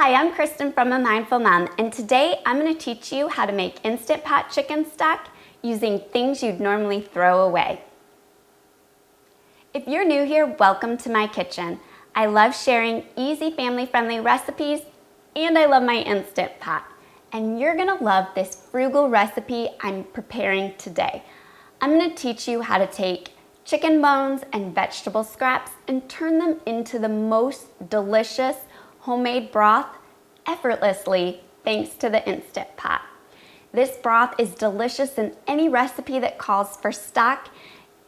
Hi, I'm Kristen from A Mindful Mom, and today I'm going to teach you how to make Instant Pot chicken stock using things you'd normally throw away. If you're new here, welcome to my kitchen. I love sharing easy family-friendly recipes, and I love my Instant Pot. And you're going to love this frugal recipe I'm preparing today. I'm going to teach you how to take chicken bones and vegetable scraps and turn them into the most delicious homemade broth effortlessly thanks to the Instant Pot. This broth is delicious in any recipe that calls for stock,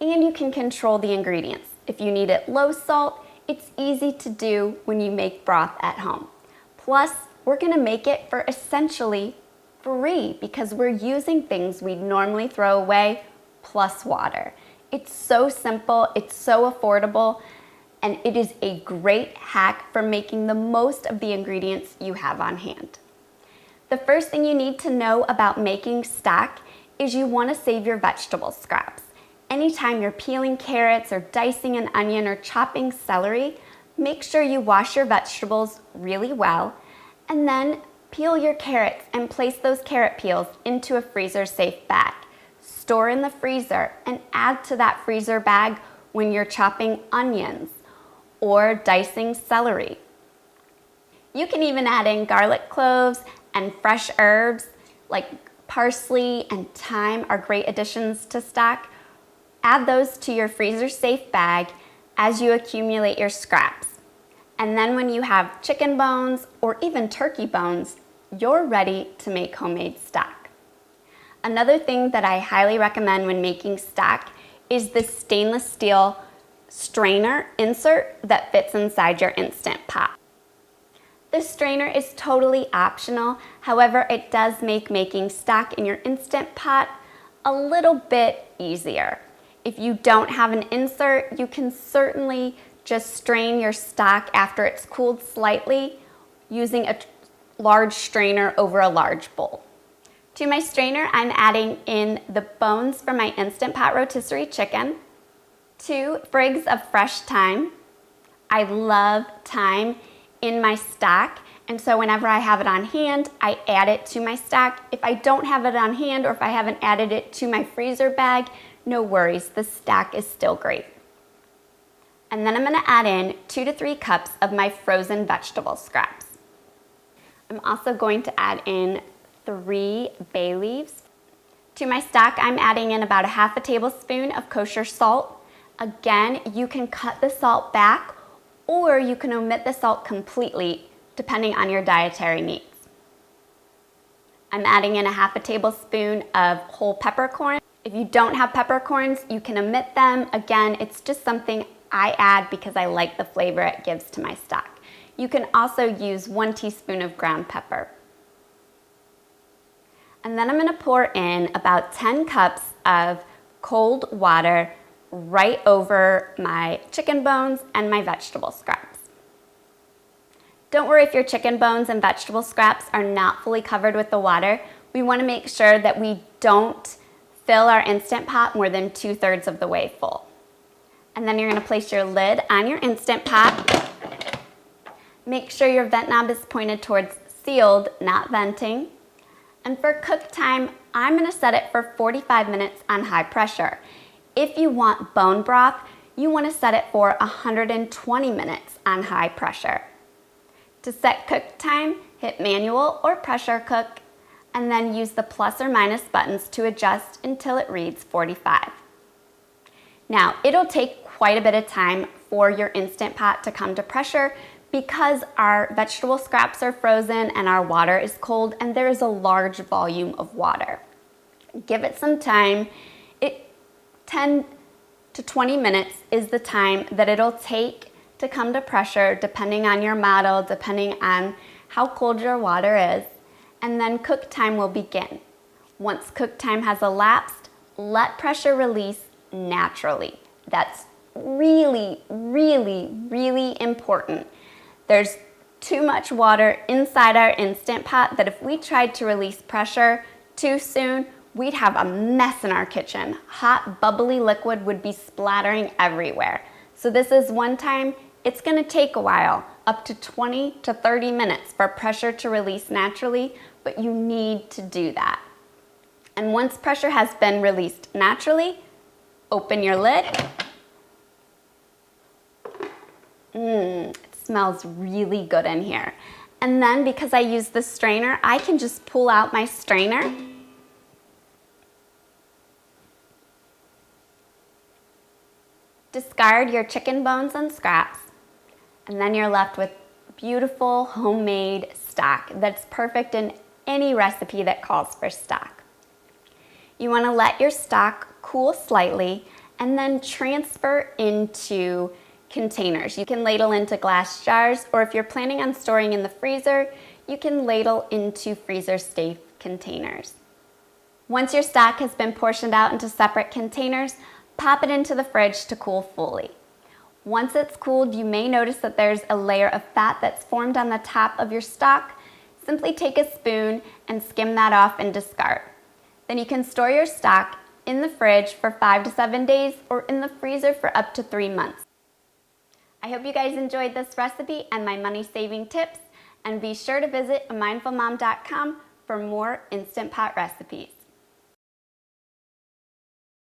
and you can control the ingredients. If you need it low salt, it's easy to do when you make broth at home. Plus, we're going to make it for essentially free because we're using things we'd normally throw away plus water. It's so simple, it's so affordable, and it is a great hack for making the most of the ingredients you have on hand. The first thing you need to know about making stock is you want to save your vegetable scraps. Anytime you're peeling carrots or dicing an onion or chopping celery, make sure you wash your vegetables really well, and then peel your carrots and place those carrot peels into a freezer-safe bag. Store in the freezer and add to that freezer bag when you're chopping onions or dicing celery. You can even add in garlic cloves and fresh herbs like parsley and thyme are great additions to stock. Add those to your freezer-safe bag as you accumulate your scraps. And then when you have chicken bones or even turkey bones, you're ready to make homemade stock. Another thing that I highly recommend when making stock is the stainless steel strainer insert that fits inside your Instant Pot. This strainer is totally optional, however, it does make making stock in your Instant Pot a little bit easier. If you don't have an insert, you can certainly just strain your stock after it's cooled slightly using a large strainer over a large bowl. To my strainer, I'm adding in the bones from my Instant Pot rotisserie chicken, 2 sprigs of fresh thyme. I love thyme in my stock, and so whenever I have it on hand, I add it to my stock. If I don't have it on hand or if I haven't added it to my freezer bag, no worries, the stock is still great. And then I'm going to add in 2 to 3 cups of my frozen vegetable scraps. I'm also going to add in 3 bay leaves. To my stock, I'm adding in about 1/2 tablespoon of kosher salt. Again, you can cut the salt back or you can omit the salt completely depending on your dietary needs. I'm adding in 1/2 tablespoon of whole peppercorns. If you don't have peppercorns, you can omit them. Again, it's just something I add because I like the flavor it gives to my stock. You can also use 1 teaspoon of ground pepper. And then I'm going to pour in about 10 cups of cold water right over my chicken bones and my vegetable scraps. Don't worry if your chicken bones and vegetable scraps are not fully covered with the water. We want to make sure that we don't fill our Instant Pot more than 2/3 of the way full. And then you're going to place your lid on your Instant Pot. Make sure your vent knob is pointed towards sealed, not venting. And for cook time, I'm going to set it for 45 minutes on high pressure. If you want bone broth, you want to set it for 120 minutes on high pressure. To set cook time, hit manual or pressure cook, and then use the plus or minus buttons to adjust until it reads 45. Now, it'll take quite a bit of time for your Instant Pot to come to pressure because our vegetable scraps are frozen and our water is cold and there is a large volume of water. Give it some time. 10 to 20 minutes is the time that it'll take to come to pressure depending on your model, depending on how cold your water is, and then cook time will begin. Once cook time has elapsed, let pressure release naturally. That's really, really, really important. There's too much water inside our Instant Pot that if we tried to release pressure too soon, we'd have a mess in our kitchen. Hot, bubbly liquid would be splattering everywhere. So this is one time, it's gonna take a while, up to 20 to 30 minutes for pressure to release naturally, but you need to do that. And once pressure has been released naturally, open your lid. It smells really good in here. And then because I use the strainer, I can just pull out my strainer. Discard your chicken bones and scraps, and then you're left with beautiful homemade stock that's perfect in any recipe that calls for stock. You want to let your stock cool slightly and then transfer into containers. You can ladle into glass jars, or if you're planning on storing in the freezer, you can ladle into freezer-safe containers. Once your stock has been portioned out into separate containers, pop it into the fridge to cool fully. Once it's cooled, you may notice that there's a layer of fat that's formed on the top of your stock. Simply take a spoon and skim that off and discard. Then you can store your stock in the fridge for 5 to 7 days or in the freezer for up to 3 months. I hope you guys enjoyed this recipe and my money-saving tips, and be sure to visit amindfulmom.com for more Instant Pot recipes.